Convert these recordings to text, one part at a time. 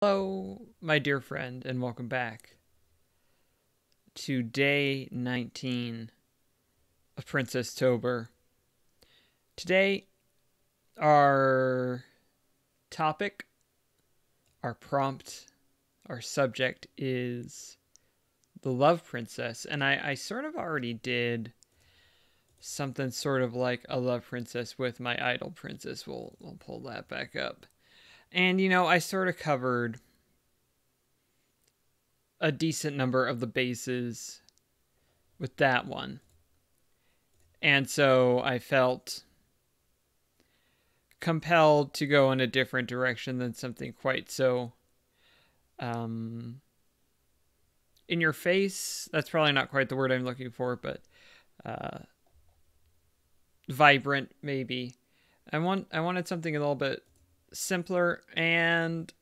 Hello, my dear friend, and welcome back to day 19 of Princess-tober. Today, our topic, our prompt, our subject is the love princess. And I sort of already did something sort of like a love princess with my idol princess. We'll pull that back up. And, I sort of covered a decent number of the bases with that one. And so I felt compelled to go in a different direction than something quite so in your face. That's probably not quite the word I'm looking for, but vibrant maybe. I wanted something a little bit simpler, and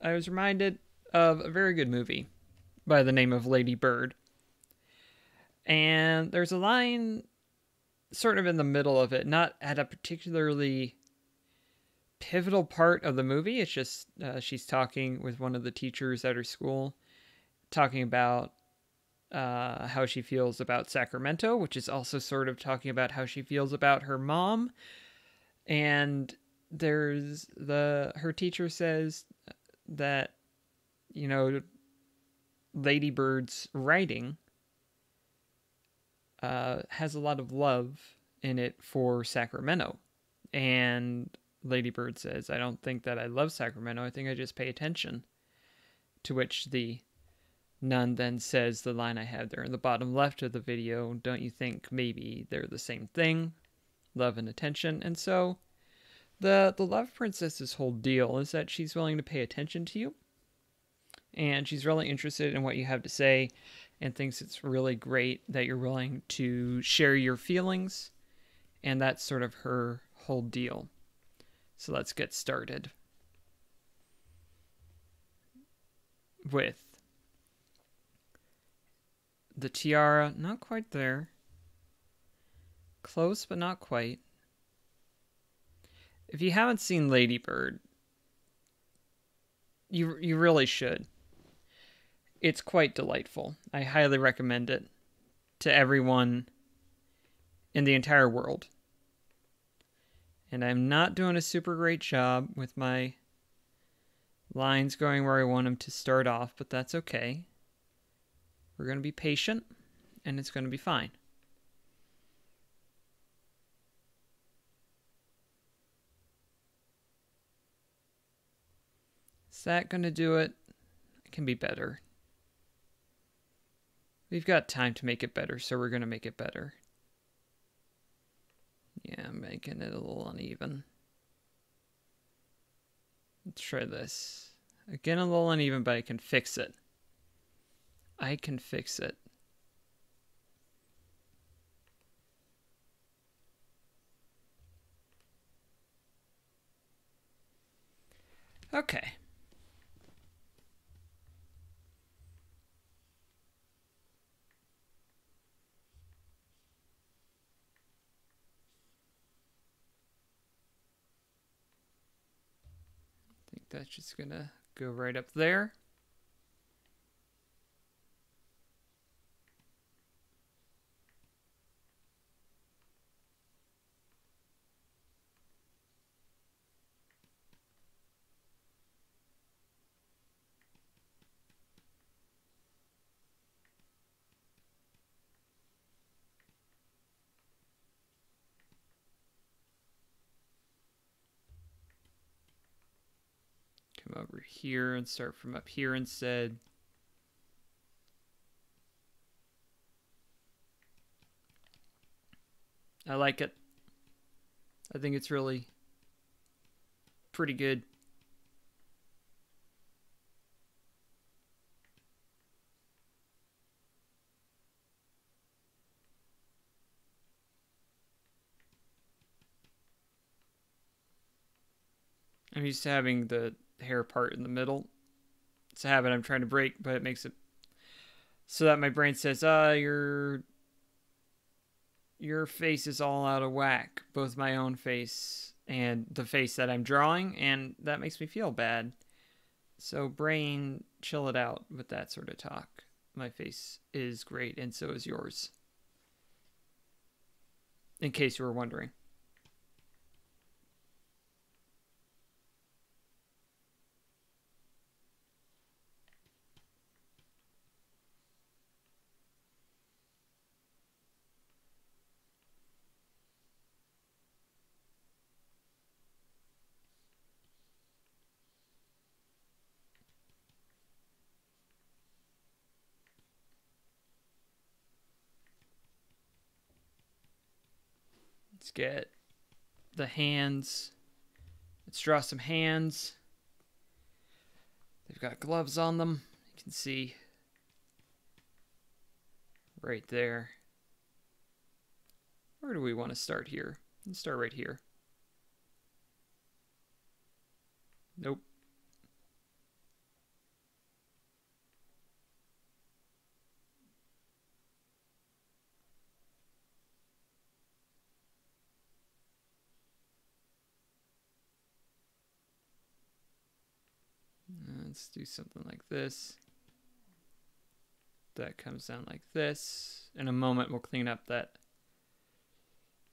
I was reminded of a very good movie by the name of Lady Bird. And there's a line sort of in the middle of it, not at a particularly pivotal part of the movie. It's just she's talking with one of the teachers at her school, talking about how she feels about Sacramento, which is also sort of talking about how she feels about her mom. And her teacher says that, Lady Bird's writing has a lot of love in it for Sacramento. And Lady Bird says, I don't think that I love Sacramento. I think I just pay attention. To which the nun then says the line I have there in the bottom left of the video, don't you think maybe they're the same thing? Love and attention. And so the love princess's whole deal is that she's willing to pay attention to you. And she's really interested in what you have to say and thinks it's really great that you're willing to share your feelings. And that's sort of her whole deal. So let's get started with the tiara. Not quite there. Close, but not quite. If you haven't seen Lady Bird, you really should. It's quite delightful. I highly recommend it to everyone in the entire world. And I'm not doing a super great job with my lines going where I want them to start off, but that's okay. We're going to be patient, and it's going to be fine. Is that going to do it? It can be better. We've got time to make it better, so we're going to make it better. Yeah, I'm making it a little uneven. Let's try this. Again, a little uneven, but I can fix it. I can fix it. Okay. I think that's just gonna go right up there. Come over here and start from up here instead. I like it. I think it's really pretty good. I'm used to having the hair part in the middle. It's a habit I'm trying to break, but it makes it so that my brain says, your face is all out of whack. Both my own face and the face that I'm drawing, and that makes me feel bad. So, brain, chill it out with that sort of talk. My face is great, and so is yours. In case you were wondering. Let's get the hands. Let's draw some hands. They've got gloves on them. You can see right there. Where do we want to start here? Let's start right here. Nope. Let's do something like this. That comes down like this. In a moment, we'll clean up that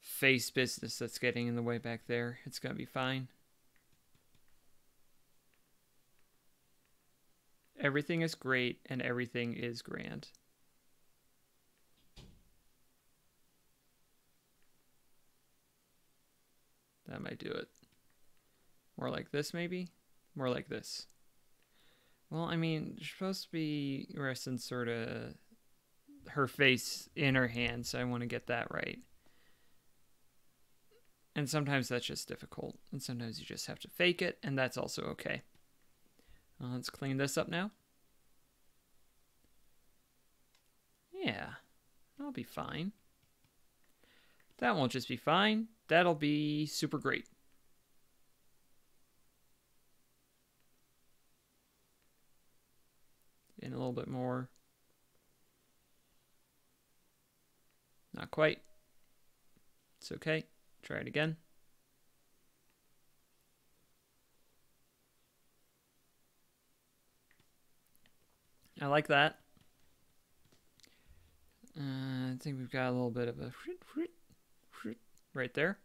face business that's getting in the way back there. It's going to be fine. Everything is great and everything is grand. That might do it. More like this, maybe? More like this. Well, I mean, you're supposed to be resting sort of her face in her hand, so I want to get that right. And sometimes that's just difficult, and sometimes you just have to fake it, and that's also okay. Let's clean this up now. Yeah, that'll be fine. That won't just be fine, that'll be super great. In a little bit more. Not quite. It's okay. Try it again. I like that. I think we've got a little bit of a right there,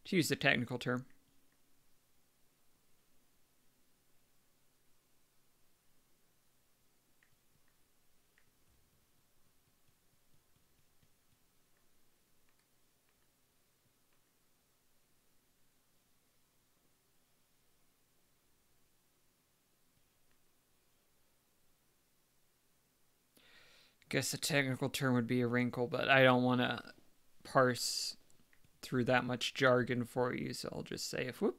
to use the technical term. Guess the technical term would be a wrinkle, but I don't want to parse through that much jargon for you, so I'll just say whoop.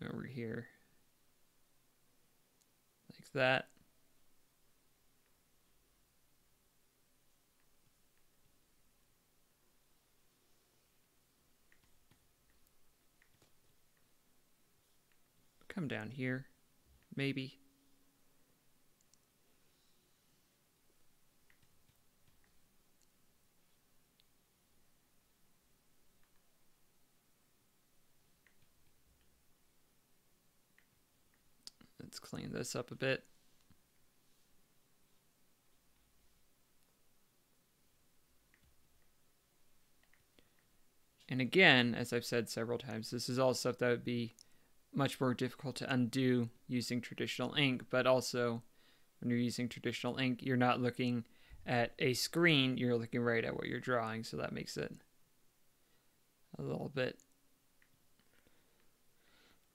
Over here. Like that. Come down here, maybe. Let's clean this up a bit. And again, as I've said several times, this is all stuff that would be much more difficult to undo using traditional ink, but also when you're using traditional ink, you're not looking at a screen, you're looking right at what you're drawing, so that makes it a little bit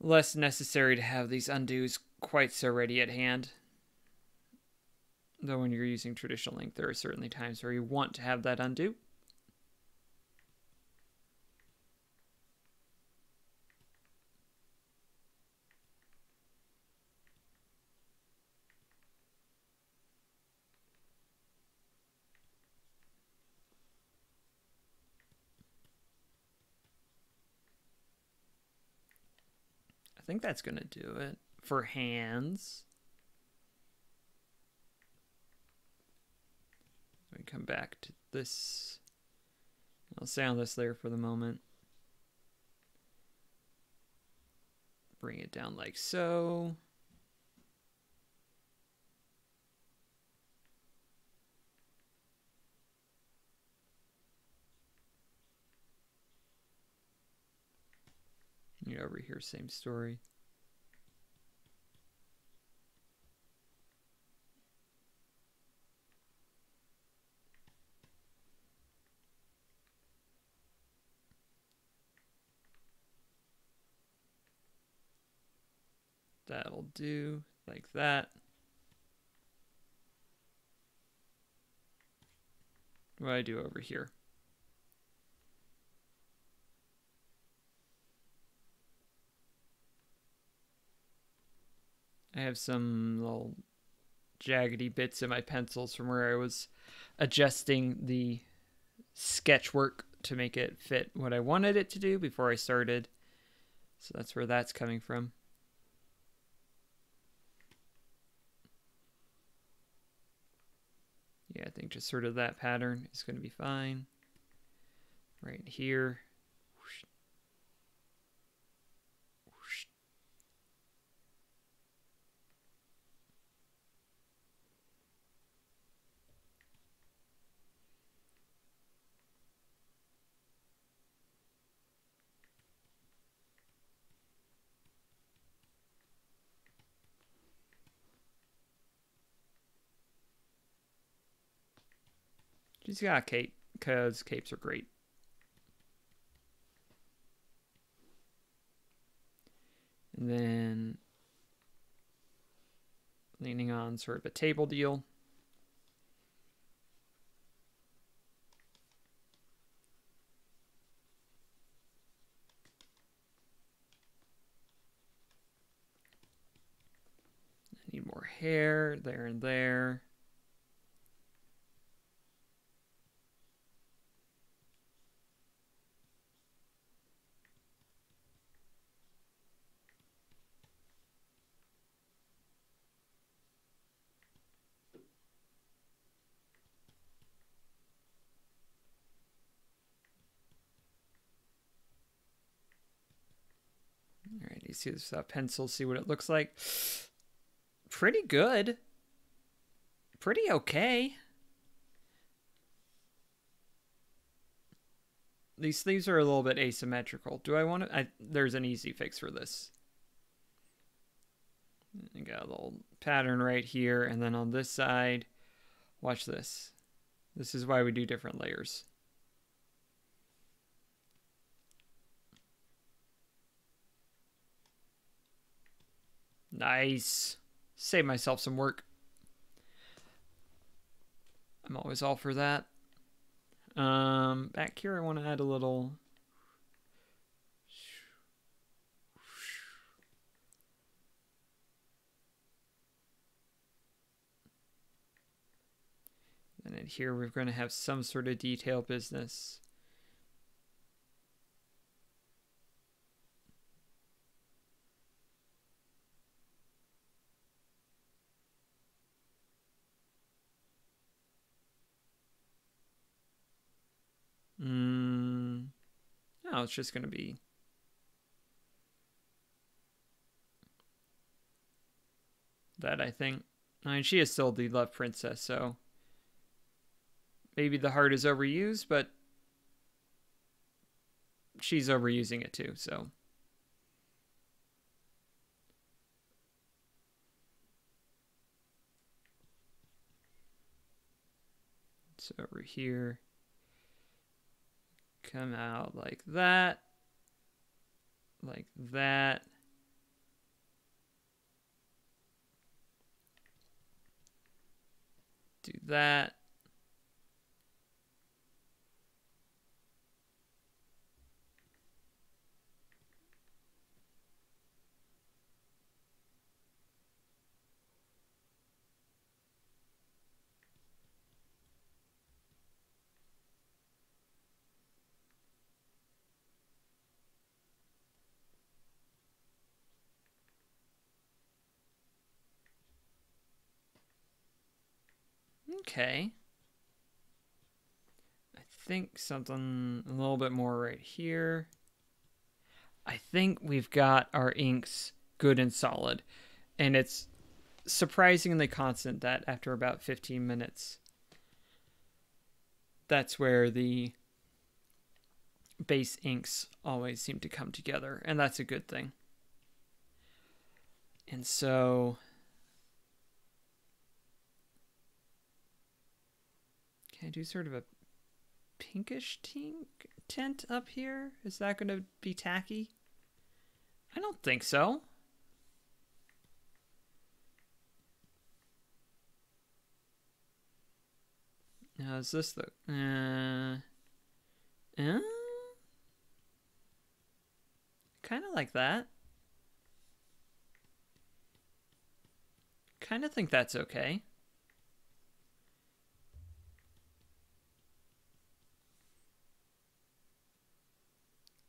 less necessary to have these undos quite so ready at hand. Though when you're using traditional ink, there are certainly times where you want to have that undo. I think that's going to do it for hands. come back to this. I'll stay on this layer for the moment. Bring it down like so. Over here, same story. That'll do, like that. What do I do over here? I have some little jaggedy bits in my pencils from where I was adjusting the sketch work to make it fit what I wanted it to do before I started. So that's where that's coming from. Yeah, I think just sort of that pattern is going to be fine. Right here. She's got a cape, because capes are great. And then leaning on sort of a table deal. I need more hair there and there. All right, you see this pencil, see what it looks like. Pretty good. Pretty okay. These sleeves are a little bit asymmetrical. Do I want to? There's an easy fix for this. I got a little pattern right here, and then on this side, watch this. This is why we do different layers. Nice. Save myself some work. I'm always all for that. Back here I want to add a little. And in here we're going to have some sort of detail business. No, it's just going to be that, I think. I mean, she is still the love princess, so maybe the heart is overused, but she's overusing it too, so. So over here, come out like that, like that. Do that. Okay. think something a little bit more right here. I think we've got our inks good and solid. And it's surprisingly constant that after about 15 minutes, that's where the base inks always seem to come together. And that's a good thing. And so can I do sort of a pinkish tint up here? Is that going to be tacky? I don't think so. Now, is this the... kind of like that. Kind of think that's okay.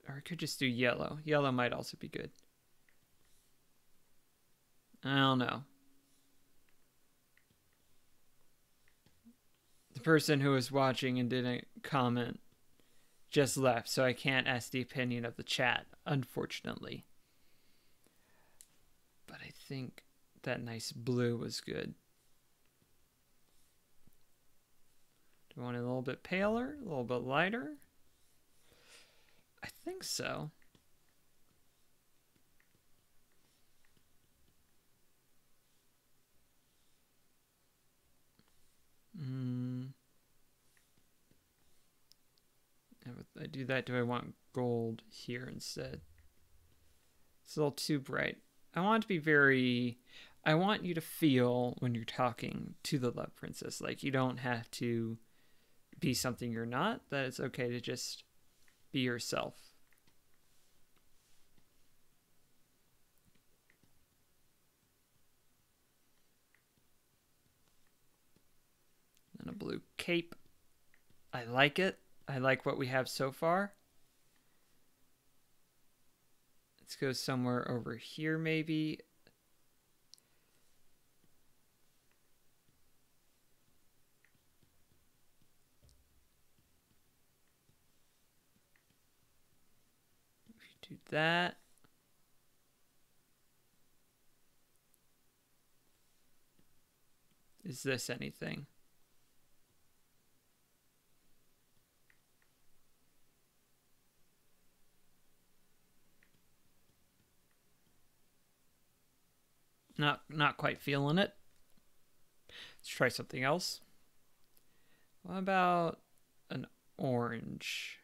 Or I could just do yellow. Yellow might also be good. I don't know. The person who was watching and didn't comment just left, so I can't ask the opinion of the chat, unfortunately. But I think that nice blue was good. Do I want it a little bit paler, a little bit lighter? I think so. If I do that, do I want gold here instead? It's a little too bright. I want it to be very... I want you to feel when you're talking to the love princess, like you don't have to be something you're not, that it's okay to just be yourself. And a blue cape. I like it. I like what we have so far. Let's go somewhere over here, maybe. If you do that. Is this anything? Not quite feeling it. Let's try something else. What about an orange?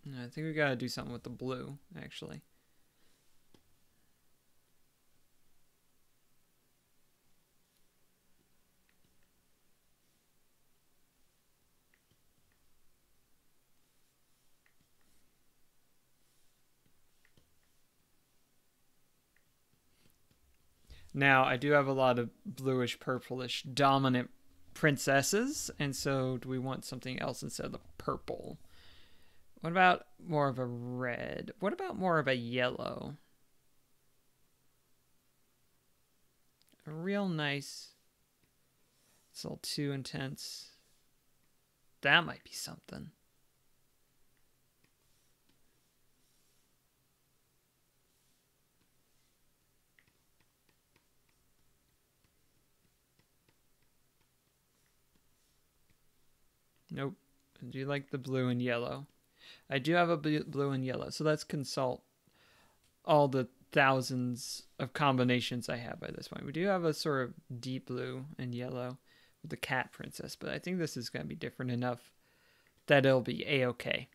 I think we gotta do something with the blue, actually. Now, I do have a lot of bluish, purplish, dominant princesses, and so do we want something else instead of the purple? What about more of a red? What about more of a yellow? A real nice... It's a little too intense. That might be something. Nope. I do like the blue and yellow. I do have a blue and yellow, so let's consult all the thousands of combinations I have by this point. We do have a sort of deep blue and yellow with the cat princess, but I think this is going to be different enough that it'll be a-okay.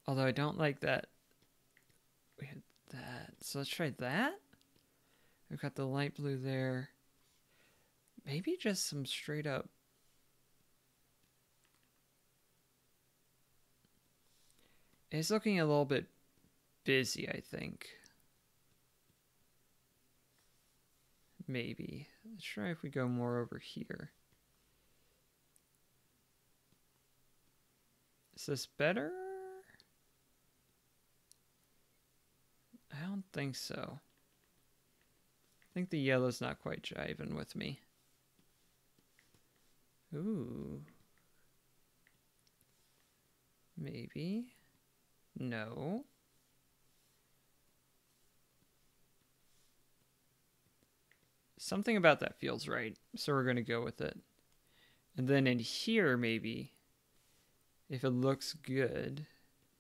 Although I don't like that. We had that. So let's try that. We've got the light blue there. Maybe just some straight up. It's looking a little bit busy, I think. Maybe. Let's try if we go more over here. Is this better? I don't think so. think the yellow's not quite jiving with me. Ooh. Maybe. No. Something about that feels right, so we're going to go with it. And then in here, maybe, if it looks good,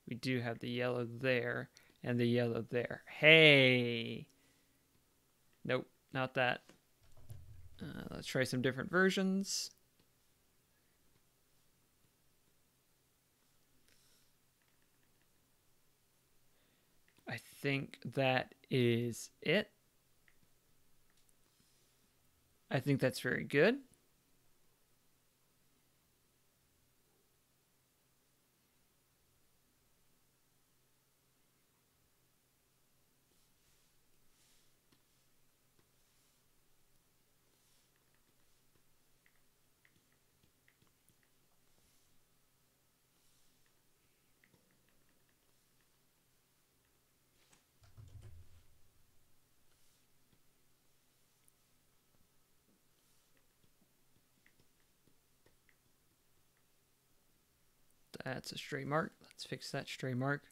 we do have the yellow there and the yellow there. Hey! Nope, not that. Let's try some different versions. I think that is it. I think that's very good. That's a stray mark. Let's fix that stray mark.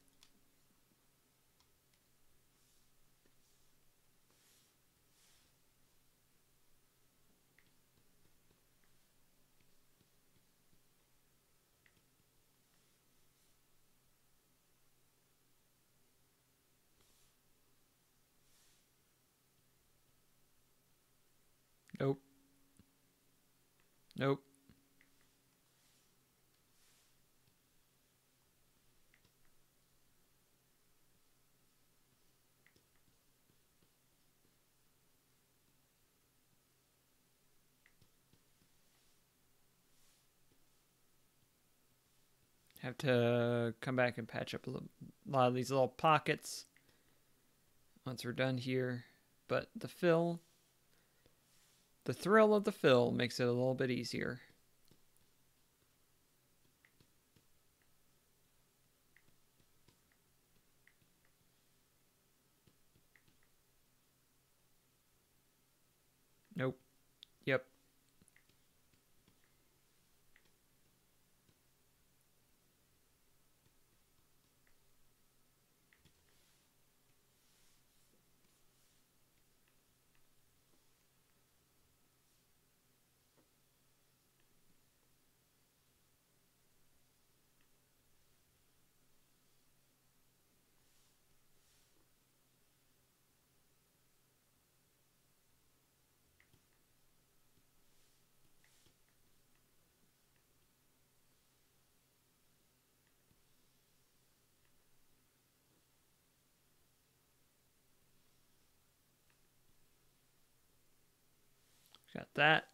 Nope. Nope. Have to come back and patch up a lot of these little pockets once we're done here. But the fill, the thrill of the fill makes it a little bit easier. Nope. Yep. Got that.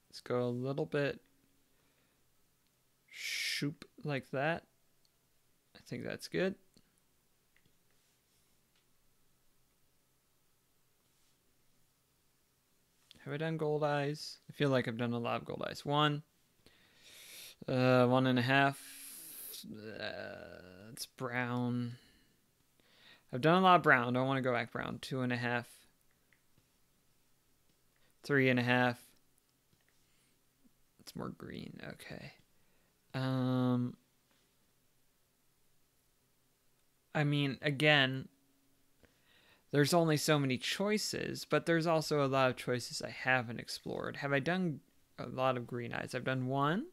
Let's go a little bit shoop like that. I think that's good. Have I done gold eyes? I feel like I've done a lot of gold eyes. 1.5. It's brown. I've done a lot of brown. Don't want to go back brown. 2.5. 3.5. It's more green. Okay. I mean, again, there's only so many choices, but there's also a lot of choices I haven't explored. Have I done a lot of green eyes? I've done 1,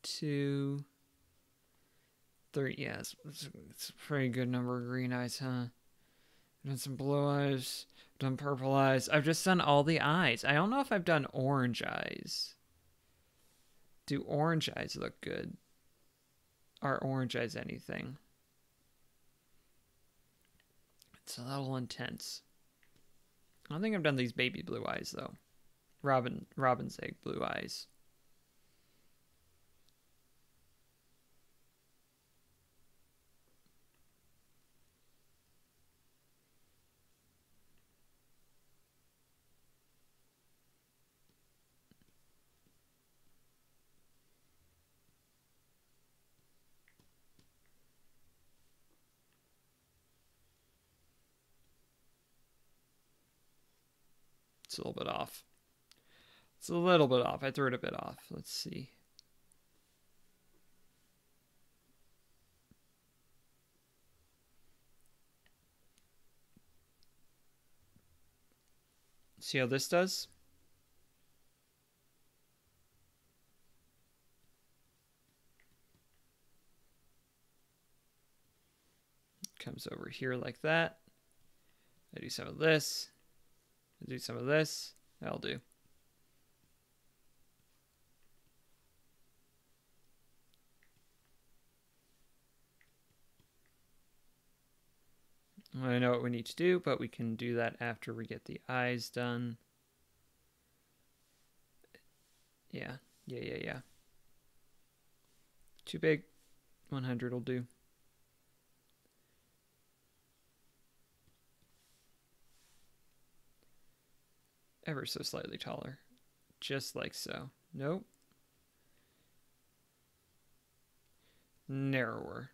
2, 3. Yeah, it's a pretty good number of green eyes, huh? I've done some blue eyes, done purple eyes. I've just done all the eyes. I don't know if I've done orange eyes. Do orange eyes look good? Are orange eyes anything? It's a little intense. I don't think I've done these baby blue eyes, though. Robin's egg blue eyes. It's a little bit off. It's a little bit off. I threw it a bit off. Let's see. See how this does? Comes over here like that. I do some of this. I do some of this. That'll do. I know what we need to do, but we can do that after we get the eyes done. Yeah. Too big. 100 will do. Ever so slightly taller. Just like so. Nope. Narrower.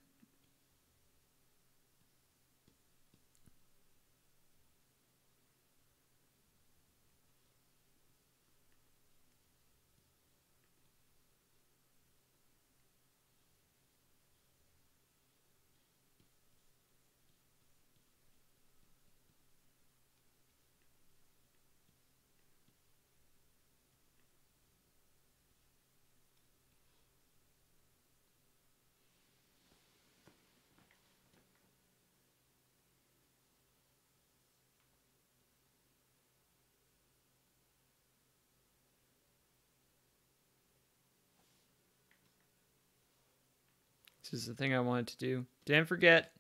This is the thing I wanted to do. Didn't forget.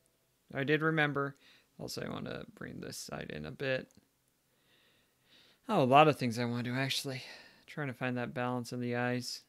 I did remember. Also, I want to bring this side in a bit. Oh, a lot of things I want to do, actually. Trying to find that balance in the eyes.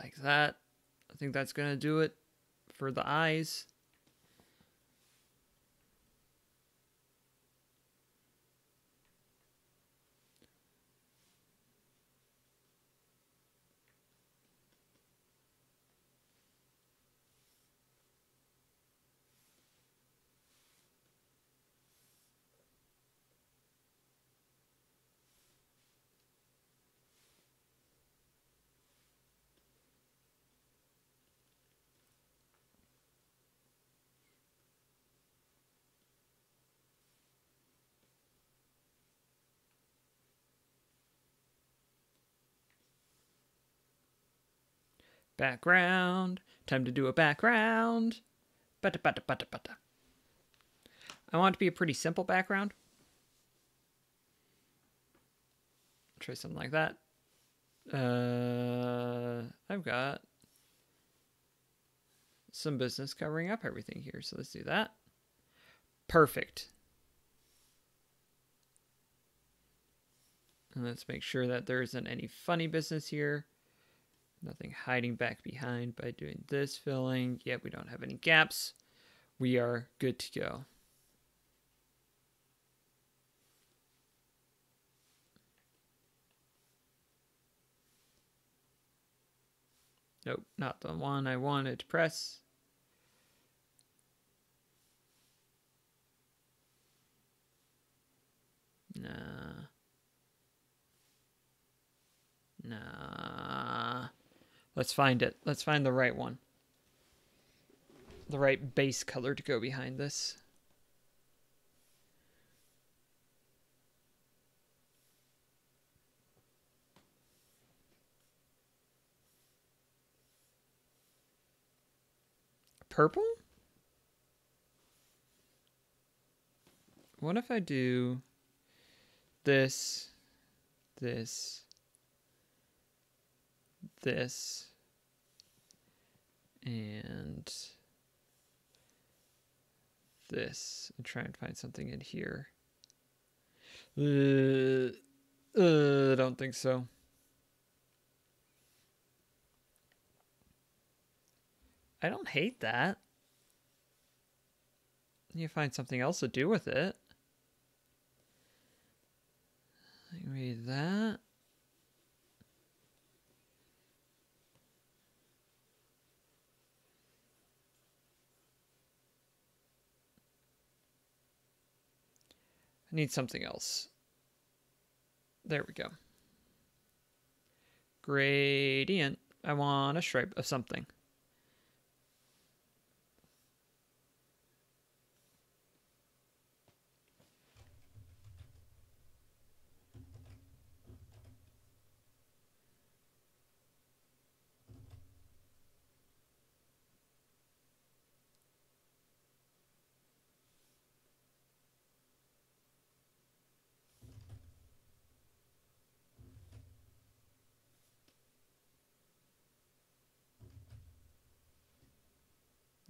Like that. I think that's going to do it for the eyes. Background. Time to do a background. Butta. I want it to be a pretty simple background. Try something like that. I've got some business covering up everything here, so let's do that. Perfect. And let's make sure that there isn't any funny business here. Nothing hiding back behind by doing this filling. Yep, we don't have any gaps. We are good to go. Nope, not the one I wanted to press. Nah. Let's find it. Let's find the right one. The right base color to go behind this. Purple? What if I do this, this, and this, and try and find something in here. I don't think so. I don't hate that. You find something else to do with it. Maybe that. I need something else. There we go. Gradient. I want a stripe of something.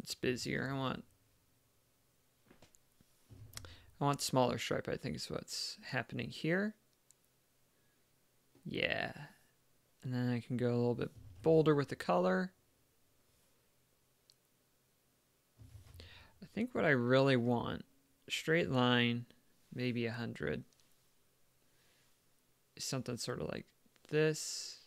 It's busier. I want smaller stripe, I think is what's happening here. Yeah. And then I can go a little bit bolder with the color. I think what I really want, straight line, maybe 100, is something sort of like this.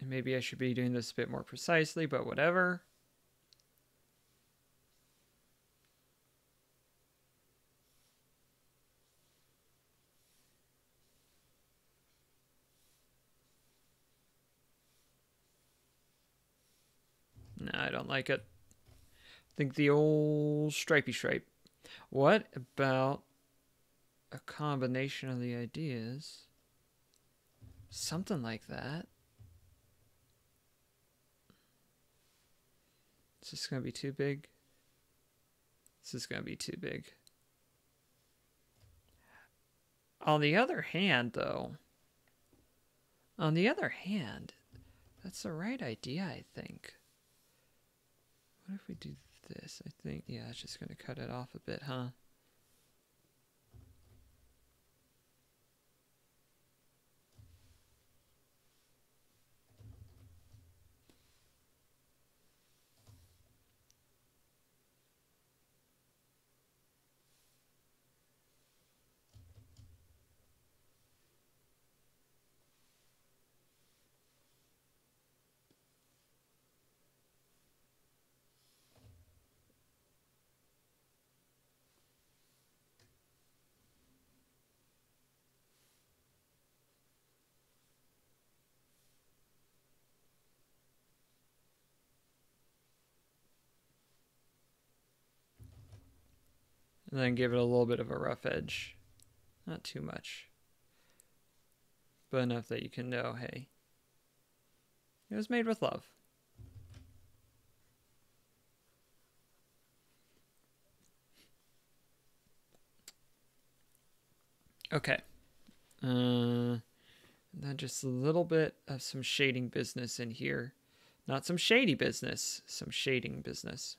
And maybe I should be doing this a bit more precisely, but whatever. No, I don't like it. I think the old stripey stripe. What about a combination of the ideas? Something like that. Is this going to be too big? This is going to be too big. On the other hand, though, that's the right idea, I think. What if we do this? I think, yeah, it's just going to cut it off a bit, huh? And then give it a little bit of a rough edge. Not too much. But enough that you can know, hey, it was made with love. Okay. Then just a little bit of some shading business in here. Not some shady business, some shading business.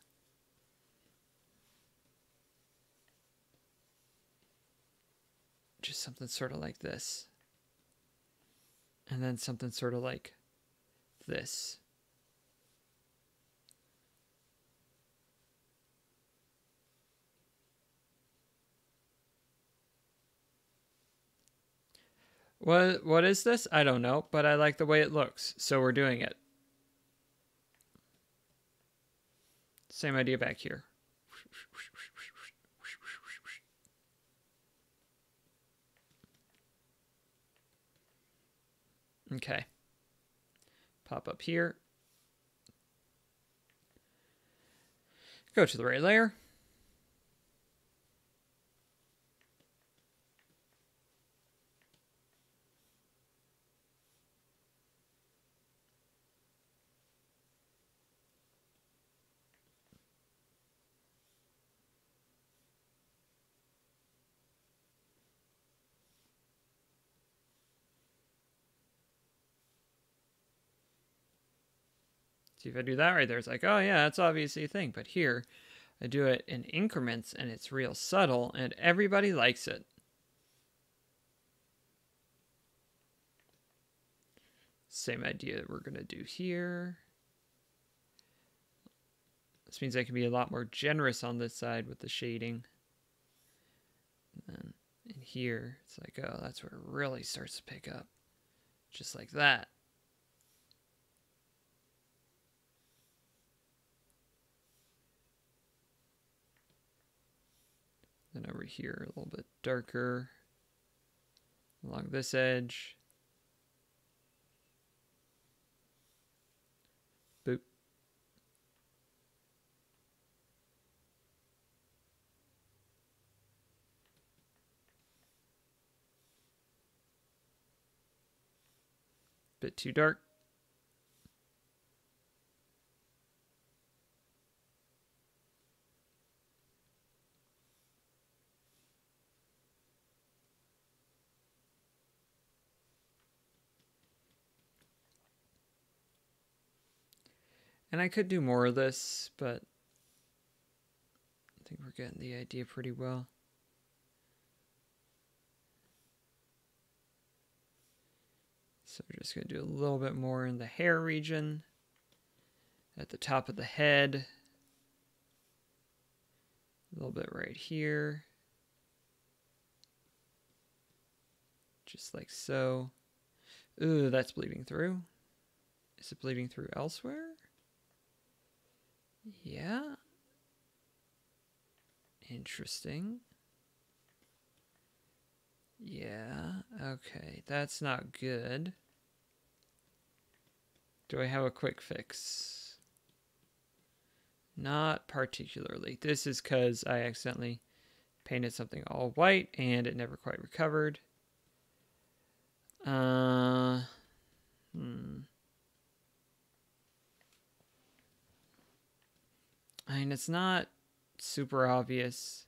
Just something sort of like this. And then something sort of like this. What is this? I don't know, but I like the way it looks, so we're doing it. Same idea back here. Okay. Pop up here. Go to the right layer. See, if I do that right there, it's like, oh yeah, that's obviously a thing. But here, I do it in increments, and it's real subtle, and everybody likes it. Same idea that we're going to do here. This means I can be a lot more generous on this side with the shading. And then in here, it's like, oh, that's where it really starts to pick up. Just like that. Then over here, a little bit darker along this edge. Boop. Bit too dark. And I could do more of this, but I think we're getting the idea pretty well. So we're just going to do a little bit more in the hair region, at the top of the head, a little bit right here, just like so. Ooh, that's bleeding through. Is it bleeding through elsewhere? Yeah. Interesting. Yeah, okay, that's not good. Do I have a quick fix? Not particularly. This is because I accidentally painted something all white and it never quite recovered. I mean, it's not super obvious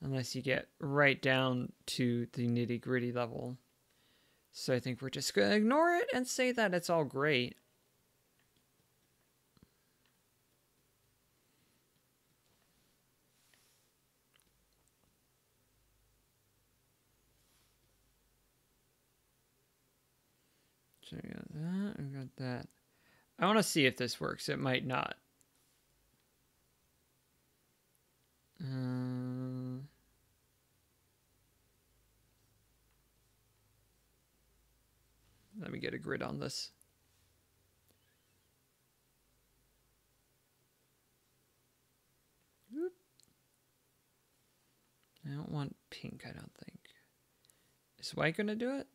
unless you get right down to the nitty-gritty level. So I think we're just going to ignore it and say that it's all great. So we got that, we got that. I want to see if this works. It might not. Let me get a grid on this. Whoop. I don't want pink, I don't think. Is white going to do it?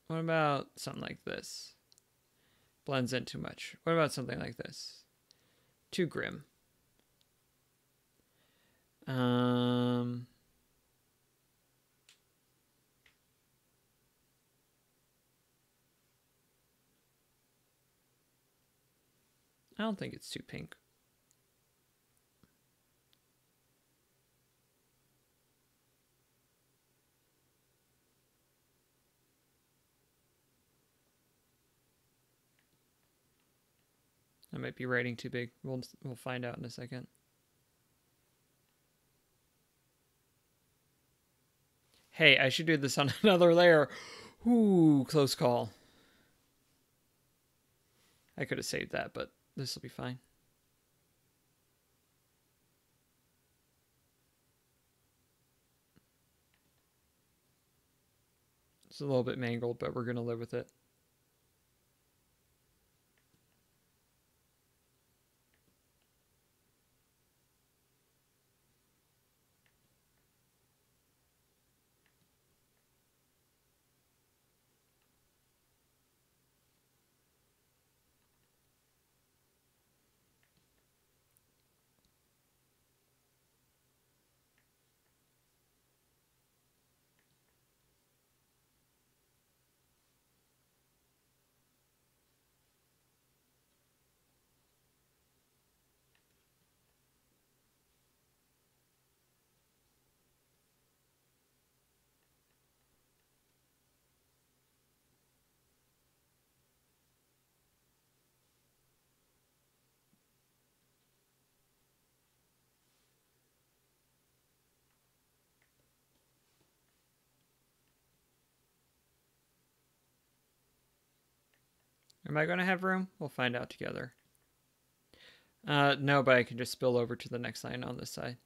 What about something like this? Blends in too much. What about something like this? Too grim. I don't think it's too pink. I might be writing too big. We'll find out in a second. Hey, I should do this on another layer. Ooh, close call. I could have saved that, but this will be fine. It's a little bit mangled, but we're going to live with it. Am I going to have room? We'll find out together. No, but I can just spill over to the next line on this side.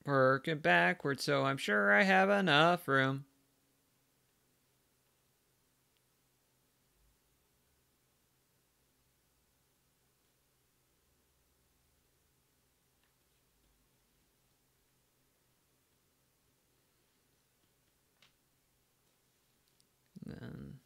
Working backwards, so I'm sure I have enough room. Then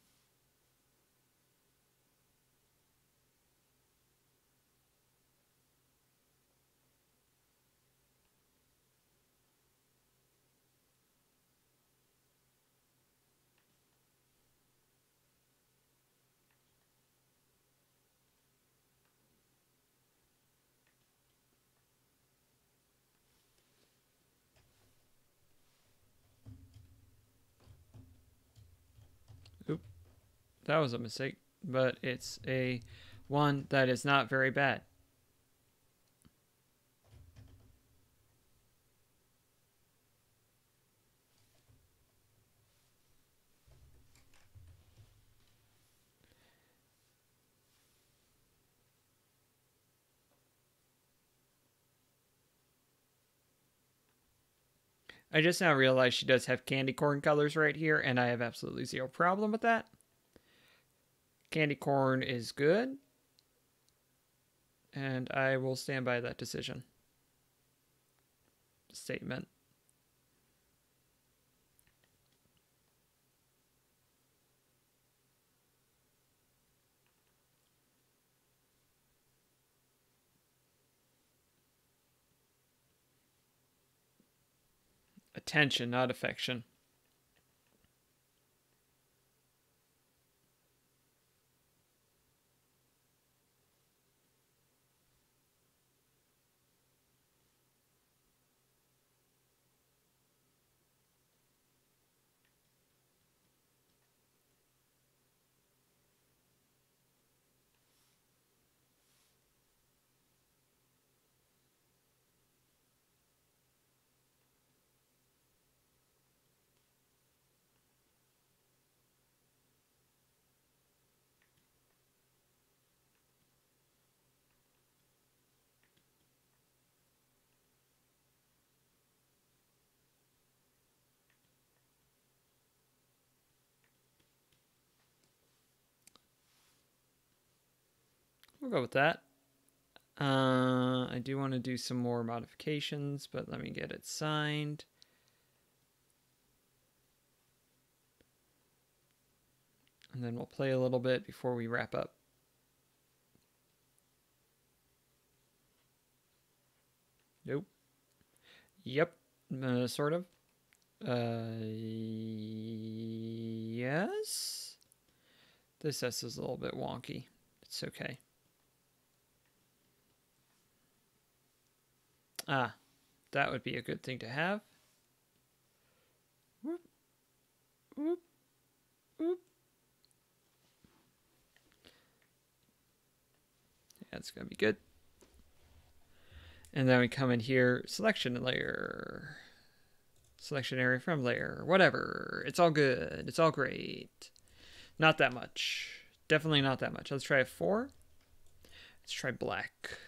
oop, that was a mistake, but it's a one that is not very bad. I just now realized she does have candy corn colors right here, and I have absolutely zero problem with that. Candy corn is good, and I will stand by that decision. Statement. Attention, not affection. We'll go with that. I do want to do some more modifications, but let me get it signed. And then we'll play a little bit before we wrap up. Nope. Yep. Sort of. Yes. This S is a little bit wonky. It's okay. Ah, that would be a good thing to have. Whoop, whoop, whoop. Yeah, it's going to be good. And then we come in here, selection layer, selection area from layer, whatever. It's all good. It's all great. Not that much. Definitely not that much. Let's try a 4. Let's try black.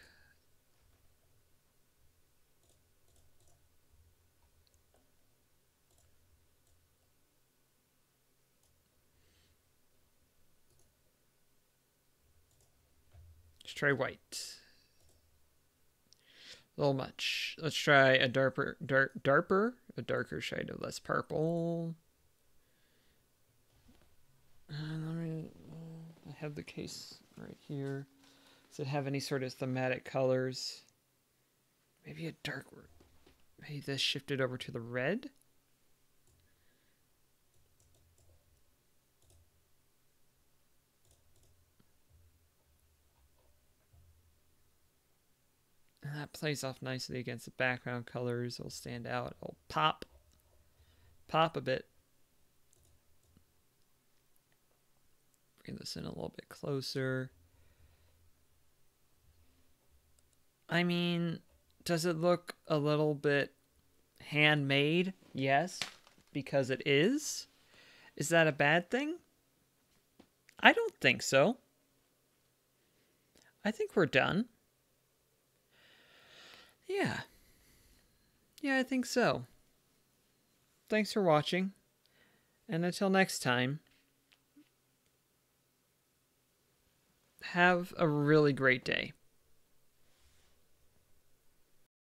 Let's try white. A little much. Let's try a darker shade of less purple. I have the case right here. Does it have any sort of thematic colors? Maybe a dark. Maybe this shifted over to the red. And that plays off nicely against the background colors. It'll stand out. It'll pop. pop a bit. Bring this in a little bit closer. I mean, does it look a little bit handmade? Yes, because it is. Is that a bad thing? I don't think so. I think we're done. Yeah. Yeah, I think so. Thanks for watching. And until next time, have a really great day.